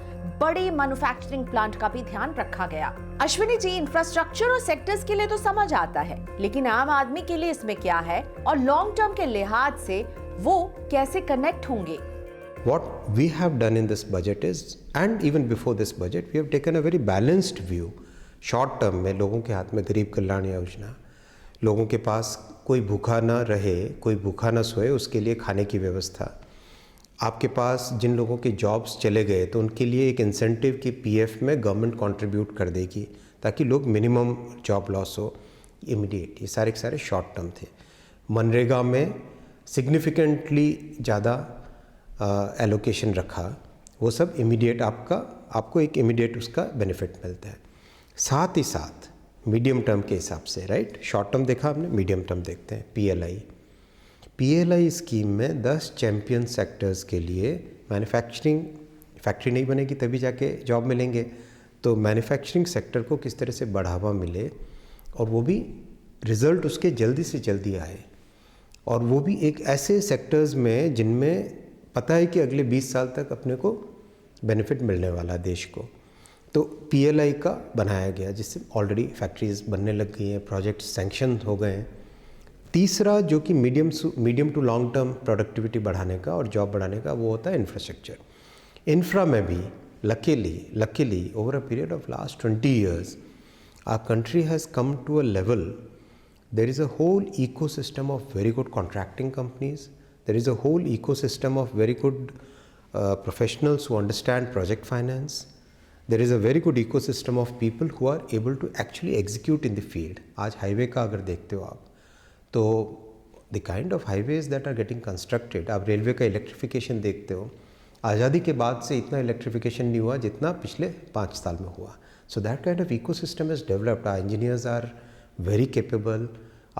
S16: बड़े मैन्युफैक्चरिंग प्लांट का भी ध्यान रखा गया। अश्विनी जी, इंफ्रास्ट्रक्चर और सेक्टर्स के लिए तो समझ आता है, लेकिन आम आदमी के लिए इसमें क्या है और लॉन्ग टर्म के लिहाज से वो कैसे कनेक्ट होंगे?
S17: What we have done in this budget is, and even before this budget, we have taken a very balanced view. Short term में लोगों के हाथ में गरीब कल्याण योजना, लोगों के पास कोई भूखा ना रहे, कोई भूखा ना सोए, उसके लिए खाने की व्यवस्था। आपके पास जिन लोगों के जॉब्स चले गए तो उनके लिए एक इंसेंटिव की पीएफ में गवर्नमेंट कंट्रीब्यूट कर देगी ताकि लोग मिनिमम जॉब लॉस हो इमीडिएट। ये सारे के सारे शॉर्ट टर्म थे। मनरेगा में सिग्निफिकेंटली ज़्यादा एलोकेशन रखा, वो सब इमीडिएट आपको एक इमीडिएट उसका बेनिफिट मिलता है। साथ ही साथ मीडियम टर्म के हिसाब से, राइट, शॉर्ट टर्म देखा आपने, मीडियम टर्म देखते हैं। पीएलआई स्कीम में 10 चैम्पियन सेक्टर्स के लिए मैन्युफैक्चरिंग फैक्ट्री नहीं बनेगी तभी जाके जॉब मिलेंगे, तो मैन्युफैक्चरिंग सेक्टर को किस तरह से बढ़ावा मिले और वो भी रिजल्ट उसके जल्दी से जल्दी आए, और वो भी एक ऐसे सेक्टर्स में जिनमें पता है कि अगले 20 साल तक अपने को बेनिफिट मिलने वाला देश को। तो पीएलआई का बनाया गया, जिससे ऑलरेडी फैक्ट्रीज बनने लग गई हैं, प्रोजेक्ट सैंक्शन हो गए हैं। तीसरा जो कि medium to long term productivity बढ़ाने का और जॉब बढ़ाने का, वो होता है इंफ्रास्ट्रक्चर। इंफ्रा में भी luckily over a period of last 20 years our country has come to a level, there is a whole ecosystem of very good contracting companies, there is a whole ecosystem of very good professionals who understand project finance. There is a very good ecosystem of people who are able to actually execute in the field. आज highway का अगर देखते हो आप, तो the kind of highways that are getting constructed, आप railway का electrification देखते हो, आज़ादी के बाद से इतना इलेक्ट्रिफिकेशन नहीं हुआ जितना पिछले 5 साल में हुआ। So that kind of ecosystem is developed. Our engineers are very capable.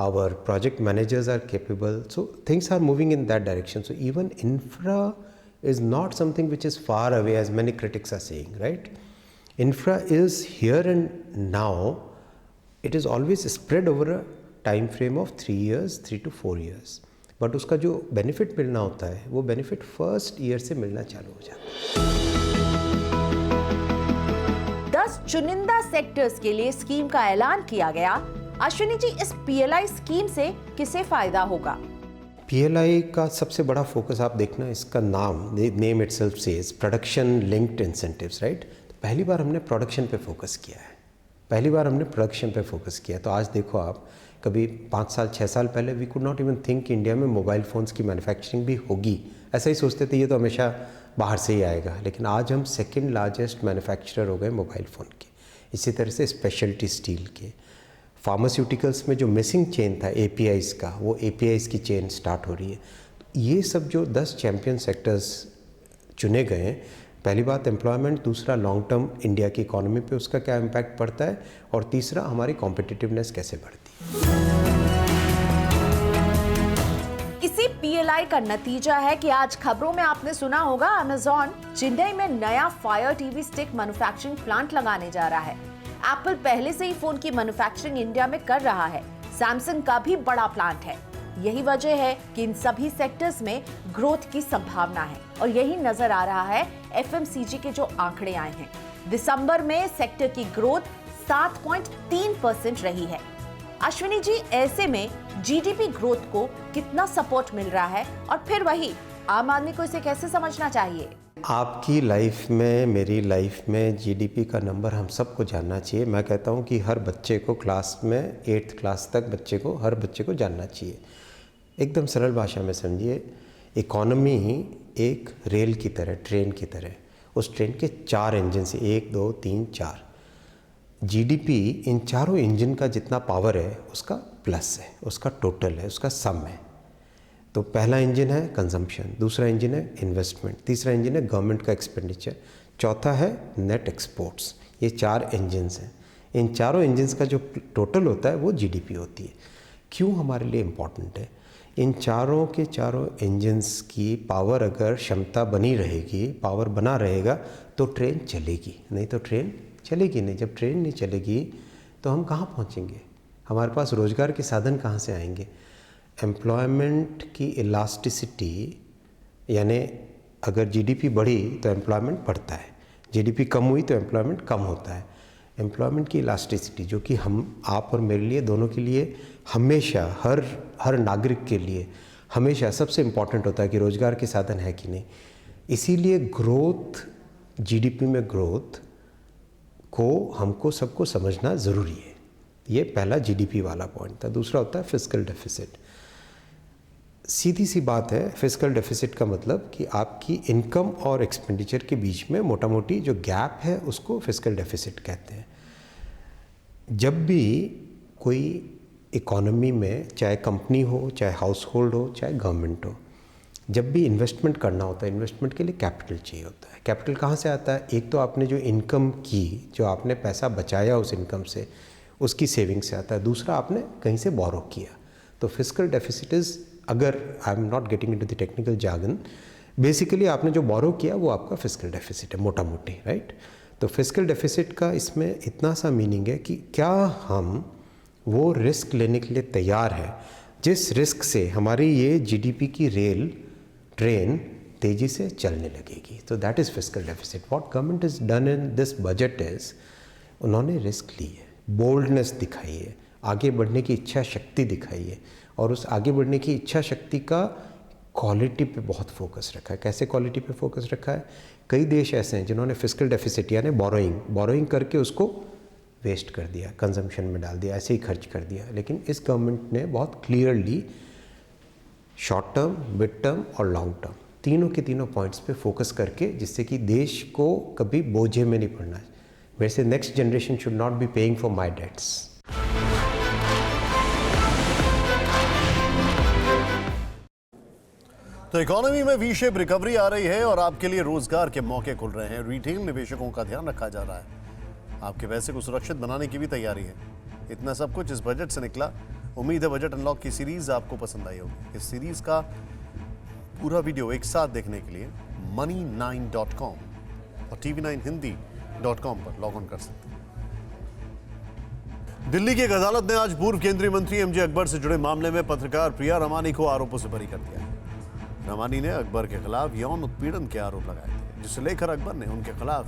S17: Our project managers are capable, so things are moving in that direction. So even infra is not something which is far away as many critics are saying, right? Infra is here and now. It is always spread over a time frame of 3 years, 3 to 4 years. But उसका जो benefit मिलना होता है वो benefit first year से मिलना चालू हो जाता है।
S16: 10 चुनिंदा सेक्टर्स के लिए स्कीम का ऐलान किया गया। अश्विनी जी, इस पीएलआई स्कीम से किसे फायदा होगा?
S17: पीएलआई का सबसे बड़ा फोकस आप देखना, इसका name itself says production linked incentives, right. तो पहली बार हमने प्रोडक्शन पे फोकस किया है, तो आज देखो आप, कभी 5 साल 6 साल पहले we could not even think India में मोबाइल फ़ोन्स की मैन्युफैक्चरिंग भी होगी। ऐसा ही सोचते थे ये तो हमेशा बाहर से ही आएगा, लेकिन आज हम सेकंड लार्जेस्ट मैन्युफैक्चरर हो गए मोबाइल फ़ोन के। इसी तरह से स्पेशलिटी स्टील के, फार्मास्यूटिकल्स में जो मिसिंग चेन था एपीआईज़ का, वो एपीआईज़ की चेन स्टार्ट हो रही है। ये सब जो 10 चैम्पियन सेक्टर्स चुने गए हैं, पहली बात एम्प्लॉयमेंट, दूसरा लॉन्ग टर्म इंडिया की इकोनॉमी पे उसका क्या इम्पैक्ट पड़ता है, और तीसरा हमारी कॉम्पिटिटिवनेस कैसे बढ़ती है।
S16: इसी पीएलआई का नतीजा है कि आज खबरों में आपने सुना होगा अमेज़न चेन्नई में नया fire TV stick manufacturing plant लगाने जा रहा है। एप्पल पहले से ही फोन की मैन्युफैक्चरिंग इंडिया में कर रहा है। सैमसंग का भी बड़ा प्लांट है। यही वजह है कि इन सभी सेक्टर्स में ग्रोथ की संभावना है, और यही नजर आ रहा है एफएमसीजी के जो आंकड़े आए हैं। दिसंबर में सेक्टर की ग्रोथ 7.3% रही है। अश्विनी जी, ऐसे में जीडीपी ग्रोथ को कितना सपोर्ट मिल रहा है, और फिर वही आम आदमी को इसे कैसे समझना चाहिए?
S17: आपकी लाइफ में, मेरी लाइफ में जीडीपी का नंबर हम सबको जानना चाहिए। मैं कहता हूँ कि हर बच्चे को क्लास में 8th क्लास तक हर बच्चे को जानना चाहिए। एकदम सरल भाषा में समझिए, इकोनॉमी ही एक रेल की तरह, ट्रेन की तरह, उस ट्रेन के 4 इंजन से 1 2 3 4। जीडीपी इन चारों इंजन का जितना पावर है उसका प्लस है, उसका टोटल है, उसका सम है। तो पहला इंजन है कंजम्पशन, दूसरा इंजन है इन्वेस्टमेंट, तीसरा इंजन है गवर्नमेंट का एक्सपेंडिचर, चौथा है नेट एक्सपोर्ट्स। ये 4 इंजन्स हैं। इन चारों इंजन्स का जो टोटल होता है वो जीडीपी होती है। क्यों हमारे लिए इम्पॉर्टेंट है? इन चारों के चारों इंजन्स की पावर अगर क्षमता बनी रहेगी, पावर बना रहेगा, तो ट्रेन चलेगी, नहीं तो ट्रेन चलेगी नहीं। जब ट्रेन नहीं चलेगी तो हम कहाँ पहुँचेंगे? हमारे पास रोज़गार के साधन कहाँ से आएंगे? एम्प्लॉयमेंट की इलास्टिसिटी, यानी अगर जीडीपी बढ़ी तो एम्प्लॉयमेंट बढ़ता है, जीडीपी कम हुई तो एम्प्लॉयमेंट कम होता है। एम्प्लॉयमेंट की इलास्टिसिटी जो कि हम, आप और मेरे लिए, दोनों के लिए हमेशा, हर नागरिक के लिए हमेशा सबसे इम्पॉर्टेंट होता है कि रोज़गार के साधन है कि नहीं। इसीलिए ग्रोथ, जीडीपी में ग्रोथ को हमको सबको समझना ज़रूरी है। ये पहला जीडीपी वाला पॉइंट था। दूसरा होता है फिस्कल डेफिसिट। सीधी सी बात है, फिस्कल डेफिसिट का मतलब कि आपकी इनकम और एक्सपेंडिचर के बीच में मोटा मोटी जो गैप है उसको फिस्कल डेफिसिट कहते हैं। जब भी कोई इकोनॉमी में, चाहे कंपनी हो, चाहे हाउस होल्ड हो, चाहे गवर्नमेंट हो, जब भी इन्वेस्टमेंट करना होता है, इन्वेस्टमेंट के लिए कैपिटल चाहिए होता है। कैपिटल कहाँ से आता है? एक तो आपने जो इनकम की, जो आपने पैसा बचाया उस इनकम से, उसकी सेविंग से आता है। दूसरा, आपने कहीं से बोरो किया। तो फिस्कल डेफिसिट इज़, अगर I am not getting into the technical jargon, basically आपने जो बोरो किया वो आपका फिस्कल डेफिसिट है, मोटा मोटी, राइट। तो फिस्कल डेफिसिट का इसमें इतना सा मीनिंग है कि क्या हम वो रिस्क लेने के लिए तैयार हैं जिस रिस्क से हमारी ये जीडीपी की ट्रेन तेज़ी से चलने लगेगी। तो that is fiscal deficit. What government is done in this budget is, उन्होंने रिस्क ली है, बोल्डनेस दिखाई है, आगे बढ़ने की इच्छा शक्ति दिखाई है, और उस आगे बढ़ने की इच्छा शक्ति का क्वालिटी पे बहुत फोकस रखा है। कैसे क्वालिटी पे फोकस रखा है? कई देश ऐसे हैं जिन्होंने फिस्कल डेफिसिट यानी बोरोइंग करके उसको वेस्ट कर दिया, कंजम्पशन में डाल दिया, ऐसे ही खर्च कर दिया। लेकिन इस गवर्नमेंट ने बहुत clearly short term, mid term और लॉन्ग टर्म, तीनों के तीनों पॉइंट्स पे फोकस करके, जिससे कि देश को कभी बोझे में नहीं पड़ना है। वैसे next generation should not be paying for my debts.
S1: तो इकोनॉमी में वी शेप रिकवरी आ रही है और आपके लिए रोजगार के मौके खुल रहे हैं। रिटेल निवेशकों का ध्यान रखा जा रहा है, आपके पैसे को सुरक्षित बनाने की भी तैयारी है। इतना सब कुछ इस बजट से निकला। उम्मीद है बजट अनलॉक की सीरीज आपको पसंद आई होगी। इस सीरीज का पूरा वीडियो एक साथ देखने के लिए money9.com और tv9hindi.com पर लॉग ऑन कर सकते हैं। दिल्ली की एक अदालत ने आज पूर्व केंद्रीय मंत्री एमजे अकबर से जुड़े मामले में पत्रकार प्रिया रमानी को आरोपों से बरी कर दिया है। रमानी ने अकबर के खिलाफ यौन उत्पीड़न के आरोप लगाए थे, जिसे लेकर अकबर ने उनके खिलाफ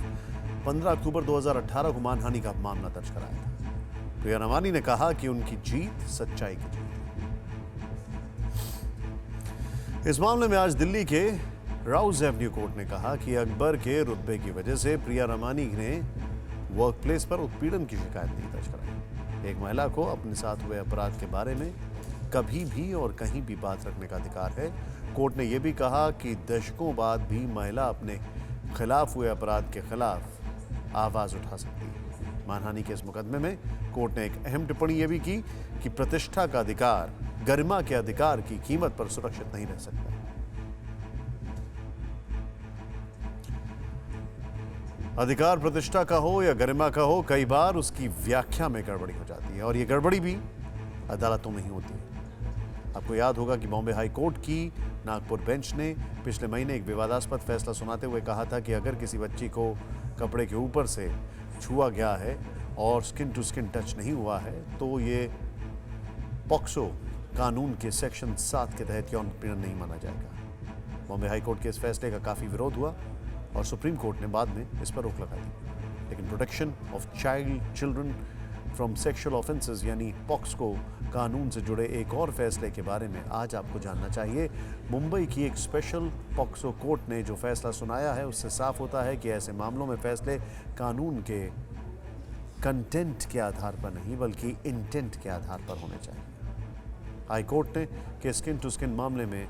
S1: 15 अक्टूबर 2018 को मानहानि का मामला दर्ज कराया था। प्रिया रमानी ने कहा कि उनकी जीत सच्चाई की जीत है। इस मामले में आज दिल्ली के राउज एवेन्यू कोर्ट ने कहा कि अकबर के रुतबे की वजह से प्रिया रमानी ने वर्कप्लेस पर उत्पीड़न की शिकायत नहीं दर्ज कराई। एक महिला को अपने साथ हुए अपराध के बारे में कभी भी और कहीं भी बात रखने का अधिकार है। कोर्ट ने यह भी कहा कि दशकों बाद भी महिला अपने खिलाफ हुए अपराध के खिलाफ आवाज उठा सकती है। मानहानि के इस मुकदमे में कोर्ट ने एक अहम टिप्पणी यह भी की कि प्रतिष्ठा का अधिकार गरिमा के अधिकार की कीमत पर सुरक्षित नहीं रह सकता। अधिकार प्रतिष्ठा का हो या गरिमा का हो, कई बार उसकी व्याख्या में गड़बड़ी हो जाती है और ये गड़बड़ी भी अदालतों में ही होती है। आपको याद होगा कि बॉम्बे हाई कोर्ट की नागपुर बेंच ने पिछले महीने एक विवादास्पद फैसला सुनाते हुए कहा था कि अगर किसी बच्ची को कपड़े के ऊपर से छुआ गया है और स्किन टू स्किन टच नहीं हुआ है तो ये पॉक्सो कानून के सेक्शन 7 के तहत यौन उत्पीड़न नहीं माना जाएगा। बॉम्बे हाई कोर्ट के इस फैसले का काफ़ी विरोध हुआ और सुप्रीम कोर्ट ने बाद में इस पर रोक लगा दी। लेकिन protection of children from sexual offences यानी पॉक्सो कानून से जुड़े एक और फैसले के बारे में आज आपको जानना चाहिए। मुंबई की एक स्पेशल पॉक्सो कोर्ट ने जो फैसला सुनाया है उससे साफ होता है कि ऐसे मामलों में फैसले कानून के कंटेंट के आधार पर नहीं बल्कि इंटेंट के आधार पर होने चाहिए। हाई कोर्ट ने कि स्किन टू स्किन मामले में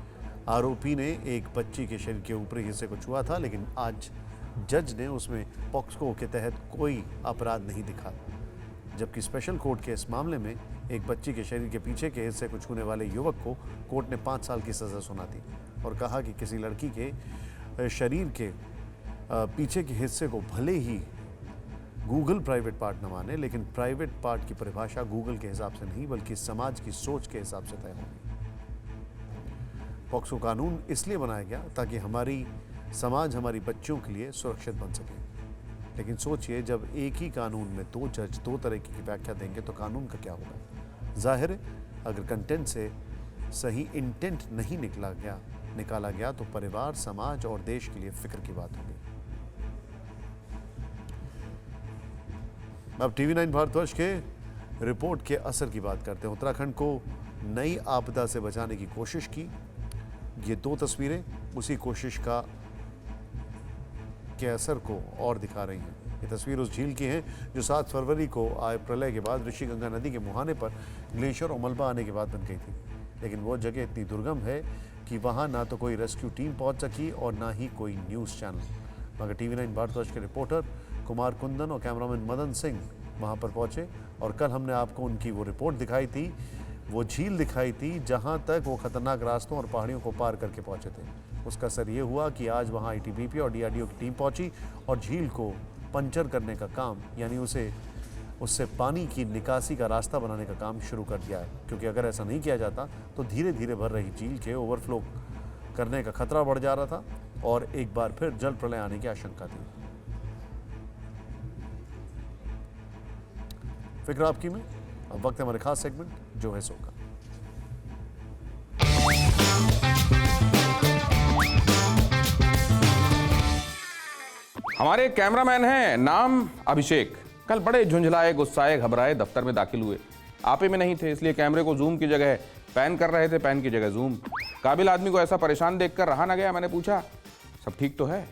S1: आरोपी ने एक बच्ची के शरीर के ऊपरी हिस्से को छुआ था, लेकिन आज जज ने उसमें पॉक्सो के तहत कोई अपराध नहीं दिखा। जबकि स्पेशल कोर्ट के इस मामले में एक बच्ची के शरीर के पीछे के हिस्से को छूने वाले युवक को कोर्ट ने 5 साल की सज़ा सुनाई और कहा कि किसी लड़की के शरीर के पीछे के हिस्से को भले ही गूगल प्राइवेट पार्ट न माने, लेकिन प्राइवेट पार्ट की परिभाषा गूगल के हिसाब से नहीं बल्कि समाज की सोच के हिसाब से तय होगी। पॉक्सो कानून इसलिए बनाया गया ताकि हमारी समाज हमारी बच्चियों के लिए सुरक्षित बन सके। लेकिन सोचिए, जब एक ही कानून में 2 जज 2 तरह की व्याख्या देंगे तो कानून का क्या होगा। जाहिर है अगर कंटेंट से सही इंटेंट नहीं निकाला गया तो परिवार, समाज और देश के लिए फिक्र की बात होगी। अब टीवी 9 भारतवर्ष के रिपोर्ट के असर की बात करते हैं। उत्तराखंड को नई आपदा से बचाने की कोशिश की। ये 2 तस्वीरें उसी कोशिश के असर को और दिखा रही हैं। ये तस्वीर उस झील की है जो 7 फरवरी को आए प्रलय के बाद ऋषिगंगा नदी के मुहाने पर ग्लेशियर और मलबा आने के बाद बन गई थी। लेकिन वो जगह इतनी दुर्गम है कि वहाँ ना तो कोई रेस्क्यू टीम पहुँच सकी और ना ही कोई न्यूज़ चैनल। मगर टीवी 9 भारतवर्ष के रिपोर्टर कुमार कुंदन और कैमरामैन मदन सिंह वहाँ पर पहुँचे और कल हमने आपको उनकी वो रिपोर्ट दिखाई थी, वो झील दिखाई थी जहाँ तक वो खतरनाक रास्तों और पहाड़ियों को पार करके पहुँचे थे। उसका असर ये हुआ कि आज वहाँ आईटीबीपी और डीआरडीओ की टीम पहुँची और झील को पंचर करने का काम यानी उससे पानी की निकासी का रास्ता बनाने का काम शुरू कर दिया है। क्योंकि अगर ऐसा नहीं किया जाता तो धीरे धीरे भर रही झील के ओवरफ्लो करने का खतरा बढ़ जा रहा था और एक बार फिर जल प्रलय आने की आशंका थी। फिक्र आपकी में अब वक्त है हमारे खास सेगमेंट जो है सो का।
S18: हमारे कैमरामैन हैं, नाम अभिषेक। कल बड़े झुंझलाए, गुस्साए, घबराए दफ्तर में दाखिल हुए। आपे में नहीं थे, इसलिए कैमरे को जूम की जगह पैन कर रहे थे, पैन की जगह जूम। काबिल आदमी को ऐसा परेशान देखकर रहा ना गया। मैंने पूछा, सब ठीक तो है?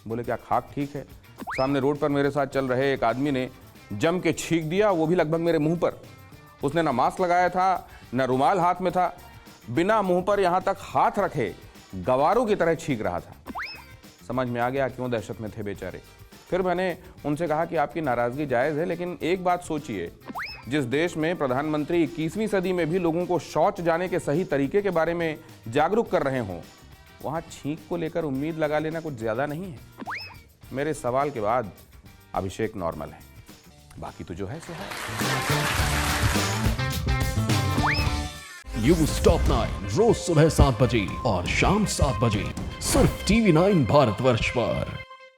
S18: बोले, क्या खाक ठीक है? सामने रोड पर मेरे साथ चल रहे एक आदमी ने जम के छींक दिया, वो भी लगभग मेरे मुंह पर। उसने ना मास्क लगाया था, ना रुमाल हाथ में था, बिना मुंह पर यहाँ तक हाथ रखे गवारों की तरह छींक रहा था। समझ में आ गया क्यों दहशत में थे बेचारे। फिर मैंने उनसे कहा कि आपकी नाराजगी जायज़ है, लेकिन एक बात सोचिए, जिस देश में प्रधानमंत्री 21वीं सदी में भी लोगों को शौच जाने के सही तरीके के बारे में जागरूक कर रहे हों, वहाँ छींक को लेकर उम्मीद लगा लेना कुछ ज़्यादा नहीं है। मेरे सवाल के बाद अभिषेक नॉर्मल है, बाकी तो जो है सो है।
S19: न्यूज़ टॉप 9 रोज सुबह 7 बजे और शाम 7 बजे सिर्फ टीवी 9 भारतवर्ष पर।